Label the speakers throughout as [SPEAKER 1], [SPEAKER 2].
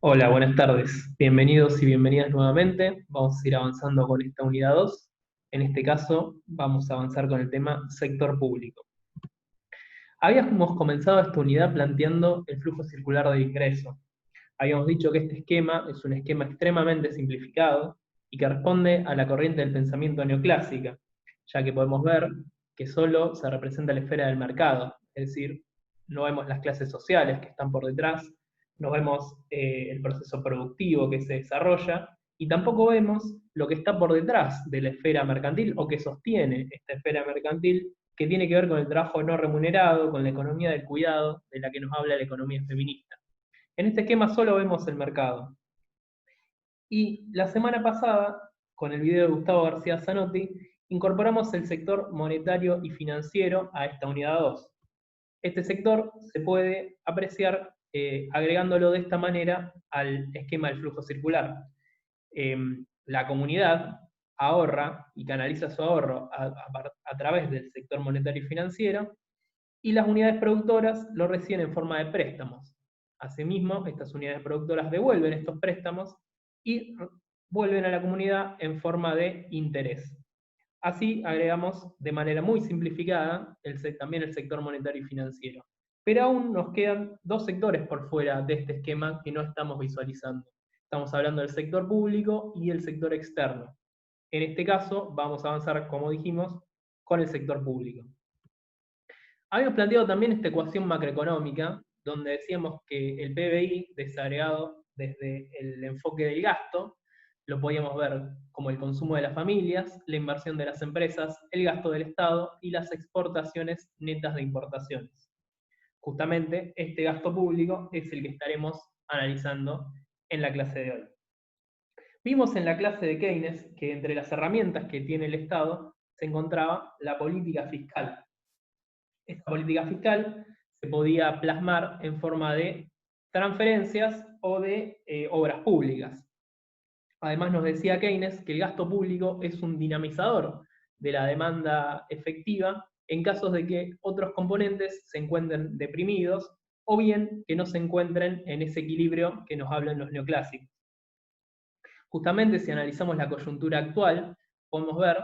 [SPEAKER 1] Hola, buenas tardes. Bienvenidos y bienvenidas nuevamente. Vamos a ir avanzando con esta unidad 2. En este caso, vamos a avanzar con el tema sector público. Habíamos comenzado esta unidad planteando el flujo circular de ingreso. Habíamos dicho que este esquema es un esquema extremadamente simplificado y que responde a la corriente del pensamiento neoclásica, ya que podemos ver que solo se representa la esfera del mercado, es decir, no vemos las clases sociales que están por detrás, no vemos el proceso productivo que se desarrolla y tampoco vemos lo que está por detrás de la esfera mercantil o que sostiene esta esfera mercantil que tiene que ver con el trabajo no remunerado, con la economía del cuidado, de la que nos habla la economía feminista. En este esquema solo vemos el mercado. Y la semana pasada, con el video de Gustavo García Zanotti, incorporamos el sector monetario y financiero a esta unidad 2. Este sector se puede apreciar agregándolo de esta manera al esquema del flujo circular. Eh, la comunidad ahorra y canaliza su ahorro a través del sector monetario y financiero, y las unidades productoras lo reciben en forma de préstamos. Asimismo, estas unidades productoras devuelven estos préstamos y vuelven a la comunidad en forma de interés. Así agregamos de manera muy simplificada también el sector monetario y financiero. Pero aún nos quedan dos sectores por fuera de este esquema que no estamos visualizando. Estamos hablando del sector público y el sector externo. En este caso, vamos a avanzar, como dijimos, con el sector público. Habíamos planteado también esta ecuación macroeconómica, donde decíamos que el PBI desagregado desde el enfoque del gasto, lo podíamos ver como el consumo de las familias, la inversión de las empresas, el gasto del Estado y las exportaciones netas de importaciones. Justamente este gasto público es el que estaremos analizando en la clase de hoy. Vimos en la clase de Keynes que entre las herramientas que tiene el Estado se encontraba la política fiscal. Esta política fiscal se podía plasmar en forma de transferencias o de obras públicas. Además nos decía Keynes que el gasto público es un dinamizador de la demanda efectiva en casos de que otros componentes se encuentren deprimidos o bien que no se encuentren en ese equilibrio que nos hablan los neoclásicos. Justamente si analizamos la coyuntura actual, podemos ver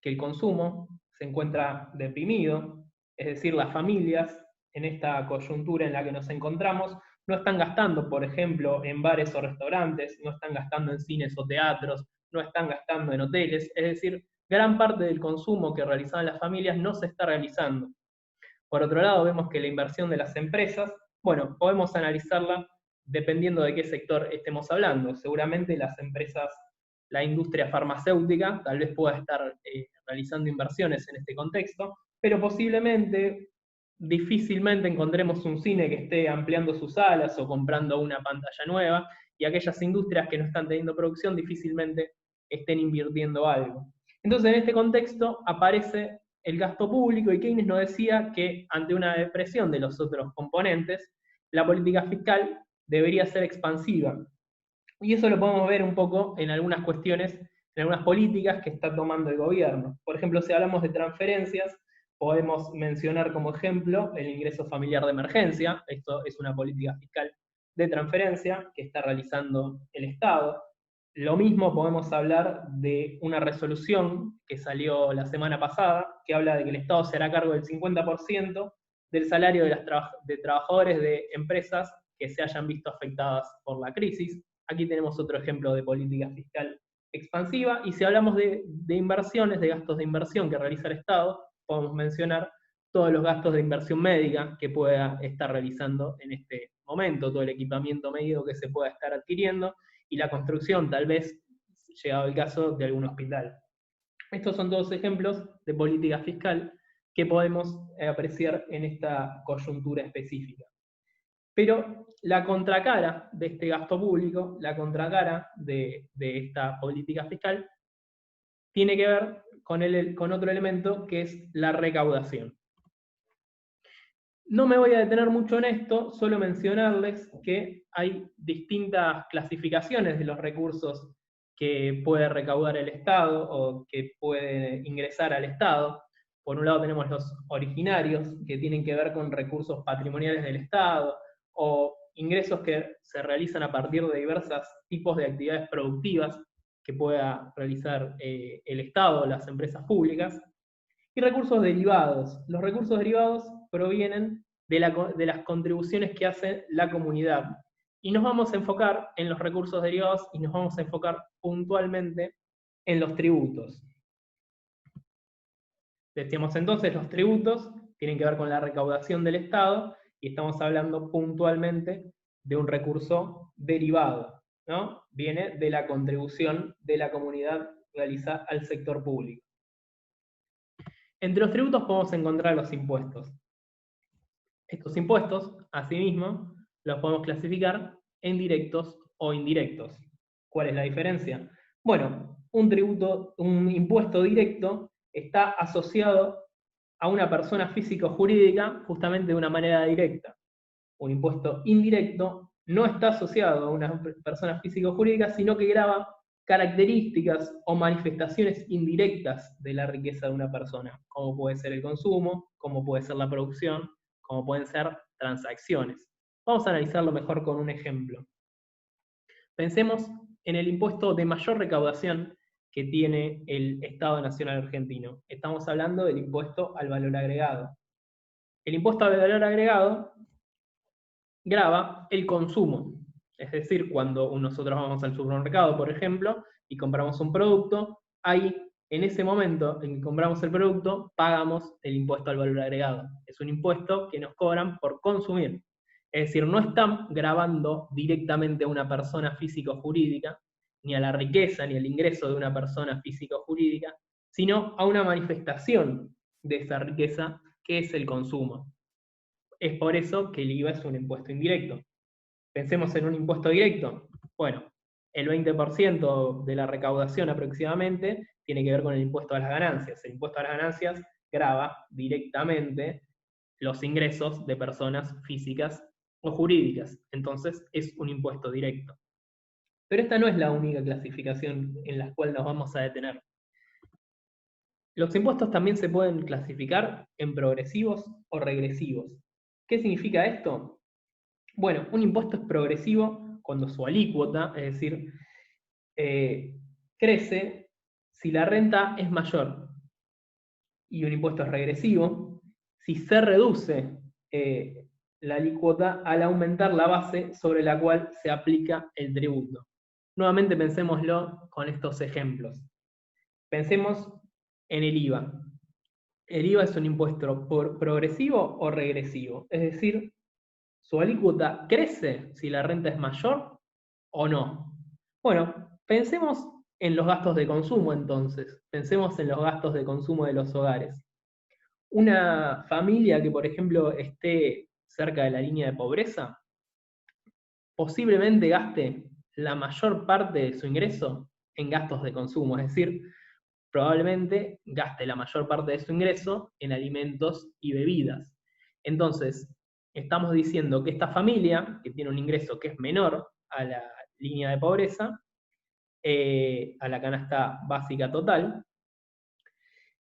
[SPEAKER 1] que el consumo se encuentra deprimido, es decir, las familias en esta coyuntura en la que nos encontramos no están gastando, por ejemplo, en bares o restaurantes, no están gastando en cines o teatros, no están gastando en hoteles, es decir, gran parte del consumo que realizaban las familias no se está realizando. Por otro lado, vemos que la inversión de las empresas, bueno, podemos analizarla dependiendo de qué sector estemos hablando. Seguramente las empresas, la industria farmacéutica, tal vez pueda estar realizando inversiones en este contexto, pero posiblemente, difícilmente encontremos un cine que esté ampliando sus salas o comprando una pantalla nueva, y aquellas industrias que no están teniendo producción difícilmente estén invirtiendo algo. Entonces, en este contexto aparece el gasto público y Keynes nos decía que ante una depresión de los otros componentes, la política fiscal debería ser expansiva. Y eso lo podemos ver un poco en algunas cuestiones, en algunas políticas que está tomando el gobierno. Por ejemplo, si hablamos de transferencias, podemos mencionar como ejemplo el ingreso familiar de emergencia. Esto es una política fiscal de transferencia que está realizando el Estado. Lo mismo podemos hablar de una resolución que salió la semana pasada, que habla de que el Estado se hará cargo del 50% del salario de trabajadores de empresas que se hayan visto afectadas por la crisis. Aquí tenemos otro ejemplo de política fiscal expansiva. Y si hablamos de inversiones, de gastos de inversión que realiza el Estado, podemos mencionar todos los gastos de inversión médica que pueda estar realizando en este momento, todo el equipamiento médico que se pueda estar adquiriendo, y la construcción, tal vez, llegado el caso, de algún hospital. Estos son todos ejemplos de política fiscal que podemos apreciar en esta coyuntura específica. Pero la contracara de este gasto público, la contracara de esta política fiscal, tiene que ver con otro elemento que es la recaudación. No me voy a detener mucho en esto, solo mencionarles que hay distintas clasificaciones de los recursos que puede recaudar el Estado o que puede ingresar al Estado. Por un lado tenemos los originarios, que tienen que ver con recursos patrimoniales del Estado, o ingresos que se realizan a partir de diversos tipos de actividades productivas que pueda realizar el Estado o las empresas públicas, y recursos derivados. Los recursos derivados provienen de las contribuciones que hace la comunidad. Y nos vamos a enfocar en los recursos derivados y nos vamos a enfocar puntualmente en los tributos. Decíamos entonces, los tributos tienen que ver con la recaudación del Estado y estamos hablando puntualmente de un recurso derivado, ¿no? Viene de la contribución de la comunidad realizada al sector público. Entre los tributos podemos encontrar los impuestos. Estos impuestos, asimismo, los podemos clasificar en directos o indirectos. ¿Cuál es la diferencia? Bueno, un impuesto directo está asociado a una persona física o jurídica justamente de una manera directa. Un impuesto indirecto no está asociado a una persona física o jurídica, sino que grava características o manifestaciones indirectas de la riqueza de una persona, como puede ser el consumo, como puede ser la producción, como pueden ser transacciones. Vamos a analizarlo mejor con un ejemplo. Pensemos en el impuesto de mayor recaudación que tiene el Estado Nacional Argentino. Estamos hablando del impuesto al valor agregado. El impuesto al valor agregado grava el consumo. Es decir, cuando nosotros vamos al supermercado, por ejemplo, y compramos un producto, ahí, en ese momento en que compramos el producto, pagamos el impuesto al valor agregado. Es un impuesto que nos cobran por consumir. Es decir, no están gravando directamente a una persona física o jurídica, ni a la riqueza, ni al ingreso de una persona física o jurídica, sino a una manifestación de esa riqueza, que es el consumo. Es por eso que el IVA es un impuesto indirecto. Pensemos en un impuesto directo. Bueno, el 20% de la recaudación aproximadamente tiene que ver con el impuesto a las ganancias. El impuesto a las ganancias grava directamente los ingresos de personas físicas o jurídicas. Entonces es un impuesto directo. Pero esta no es la única clasificación en la cual nos vamos a detener. Los impuestos también se pueden clasificar en progresivos o regresivos. ¿Qué significa esto? Bueno, un impuesto es progresivo cuando su alícuota, es decir, crece si la renta es mayor. Y un impuesto es regresivo si se reduce la alícuota al aumentar la base sobre la cual se aplica el tributo. Nuevamente pensémoslo con estos ejemplos. Pensemos en el IVA. El IVA es un impuesto progresivo o regresivo, es decir, ¿su alícuota crece si la renta es mayor o no? Bueno, pensemos en los gastos de consumo entonces. Pensemos en los gastos de consumo de los hogares. Una familia que, por ejemplo, esté cerca de la línea de pobreza, posiblemente gaste la mayor parte de su ingreso en gastos de consumo, es decir, probablemente gaste la mayor parte de su ingreso en alimentos y bebidas. Entonces, estamos diciendo que esta familia, que tiene un ingreso que es menor a la línea de pobreza, a la canasta básica total,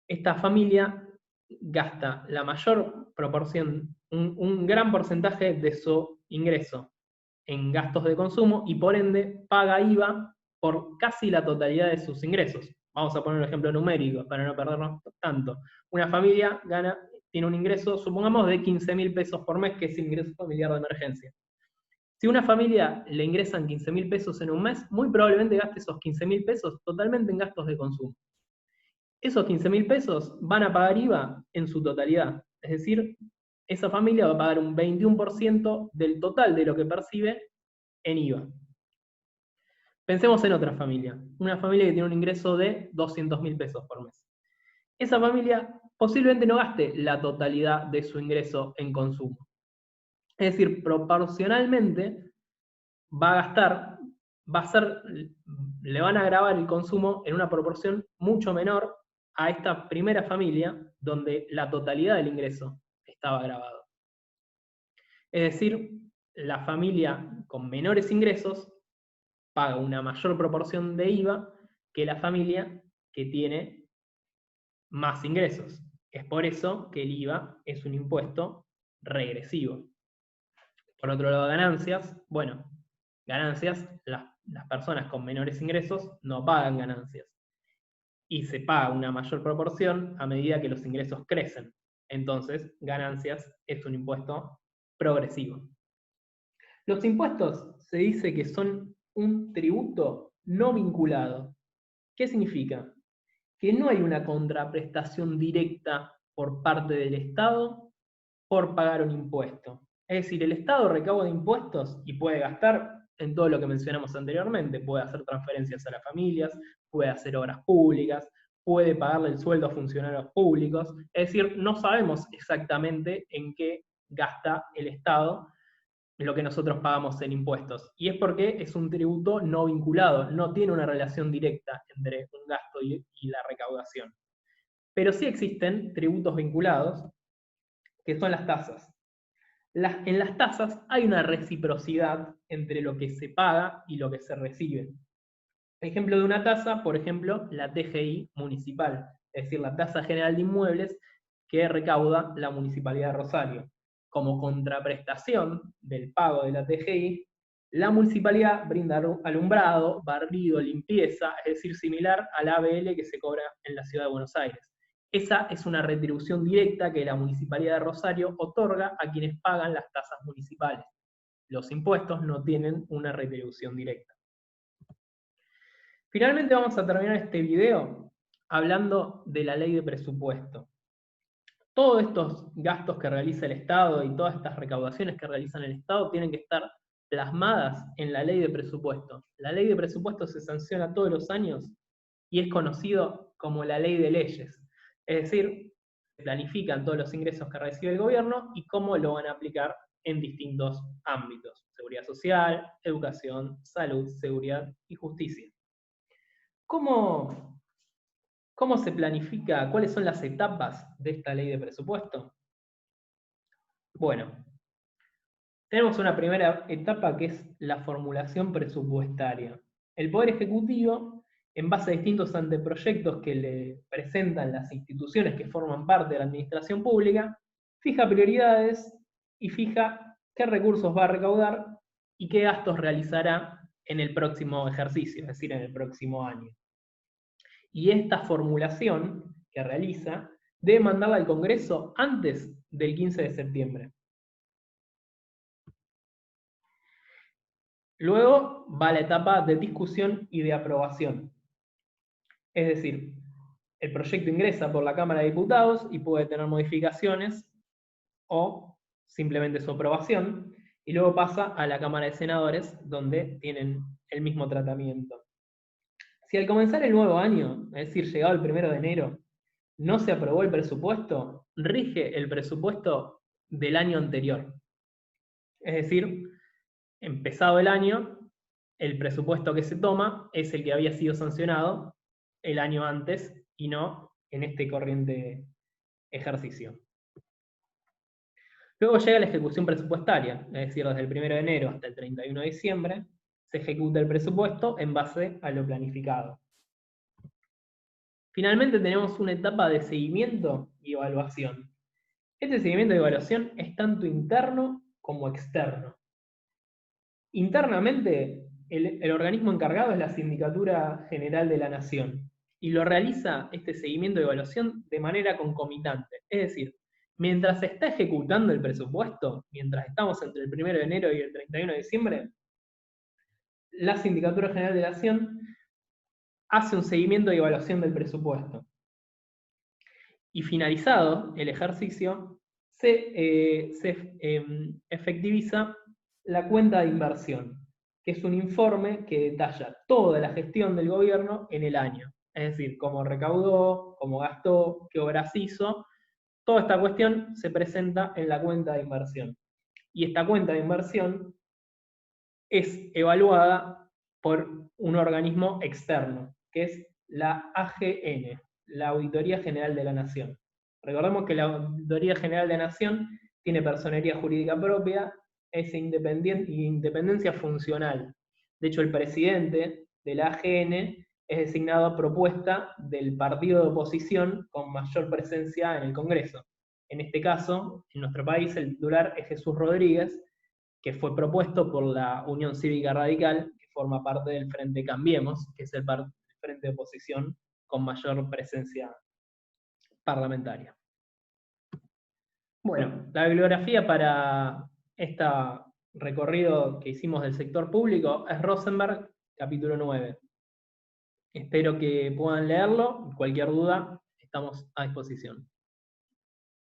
[SPEAKER 1] esta familia gasta la mayor proporción, un gran porcentaje de su ingreso en gastos de consumo y por ende paga IVA por casi la totalidad de sus ingresos. Vamos a poner un ejemplo numérico para no perdernos tanto. Una familia tiene un ingreso, supongamos, de 15.000 pesos por mes, que es el ingreso familiar de emergencia. Si una familia le ingresan 15.000 pesos en un mes, muy probablemente gaste esos 15.000 pesos totalmente en gastos de consumo. Esos 15.000 pesos van a pagar IVA en su totalidad. Es decir, esa familia va a pagar un 21% del total de lo que percibe en IVA. Pensemos en otra familia, una familia que tiene un ingreso de 200.000 pesos por mes. Esa familia posiblemente no gaste la totalidad de su ingreso en consumo. Es decir, proporcionalmente va a gastar, le van a gravar el consumo en una proporción mucho menor a esta primera familia donde la totalidad del ingreso estaba grabado. Es decir, la familia con menores ingresos paga una mayor proporción de IVA que la familia que tiene más ingresos. Es por eso que el IVA es un impuesto regresivo. Por otro lado, ganancias, bueno, ganancias, las personas con menores ingresos no pagan ganancias. Y se paga una mayor proporción a medida que los ingresos crecen. Entonces, ganancias es un impuesto progresivo. Los impuestos se dice que son un tributo no vinculado. ¿Qué significa? Que no hay una contraprestación directa por parte del Estado por pagar un impuesto. Es decir, el Estado recauda impuestos y puede gastar en todo lo que mencionamos anteriormente. Puede hacer transferencias a las familias, puede hacer obras públicas, puede pagarle el sueldo a funcionarios públicos. Es decir, no sabemos exactamente en qué gasta el Estado lo que nosotros pagamos en impuestos. Y es porque es un tributo no vinculado, no tiene una relación directa entre un gasto y la recaudación. Pero sí existen tributos vinculados, que son las tasas. En las tasas hay una reciprocidad entre lo que se paga y lo que se recibe. Ejemplo de una tasa, por ejemplo, la TGI municipal, es decir, la tasa general de inmuebles que recauda la Municipalidad de Rosario. Como contraprestación del pago de la TGI, la municipalidad brinda alumbrado, barrido, limpieza, es decir, similar a la ABL que se cobra en la Ciudad de Buenos Aires. Esa es una retribución directa que la Municipalidad de Rosario otorga a quienes pagan las tasas municipales. Los impuestos no tienen una retribución directa. Finalmente vamos a terminar este video hablando de la ley de presupuesto. Todos estos gastos que realiza el Estado y todas estas recaudaciones que realiza el Estado tienen que estar plasmadas en la ley de presupuesto. La ley de presupuesto se sanciona todos los años y es conocido como la ley de leyes. Es decir, se planifican todos los ingresos que recibe el gobierno y cómo lo van a aplicar en distintos ámbitos: seguridad social, educación, salud, seguridad y justicia. ¿Cómo se planifica? ¿Cuáles son las etapas de esta ley de presupuesto? Bueno, tenemos una primera etapa que es la formulación presupuestaria. El Poder Ejecutivo, en base a distintos anteproyectos que le presentan las instituciones que forman parte de la administración pública, fija prioridades y fija qué recursos va a recaudar y qué gastos realizará en el próximo ejercicio, es decir, en el próximo año. Y esta formulación que realiza debe mandarla al Congreso antes del 15 de septiembre. Luego va la etapa de discusión y de aprobación. Es decir, el proyecto ingresa por la Cámara de Diputados y puede tener modificaciones o simplemente su aprobación, y luego pasa a la Cámara de Senadores, donde tienen el mismo tratamiento. Si al comenzar el nuevo año, es decir, llegado el 1 de enero, no se aprobó el presupuesto, rige el presupuesto del año anterior. Es decir, empezado el año, el presupuesto que se toma es el que había sido sancionado el año antes y no en este corriente ejercicio. Luego llega la ejecución presupuestaria, es decir, desde el 1 de enero hasta el 31 de diciembre, se ejecuta el presupuesto en base a lo planificado. Finalmente tenemos una etapa de seguimiento y evaluación. Este seguimiento y evaluación es tanto interno como externo. Internamente, el organismo encargado es la Sindicatura General de la Nación y lo realiza este seguimiento y evaluación de manera concomitante. Es decir, mientras se está ejecutando el presupuesto, mientras estamos entre el 1 de enero y el 31 de diciembre, la Sindicatura General de la Nación hace un seguimiento y evaluación del presupuesto. Y finalizado el ejercicio, se efectiviza la cuenta de inversión, que es un informe que detalla toda la gestión del gobierno en el año. Es decir, cómo recaudó, cómo gastó, qué obras hizo. Toda esta cuestión se presenta en la cuenta de inversión. Y esta cuenta de inversión es evaluada por un organismo externo, que es la AGN, la Auditoría General de la Nación. Recordemos que la Auditoría General de la Nación tiene personería jurídica propia, es independencia funcional. De hecho, el presidente de la AGN es designado a propuesta del partido de oposición con mayor presencia en el Congreso. En este caso, en nuestro país, el titular es Jesús Rodríguez, que fue propuesto por la Unión Cívica Radical, que forma parte del Frente Cambiemos, que es el frente de oposición con mayor presencia parlamentaria. Bueno, la bibliografía para este recorrido que hicimos del sector público es Rosenberg, capítulo 9. Espero que puedan leerlo. Cualquier duda, estamos a disposición.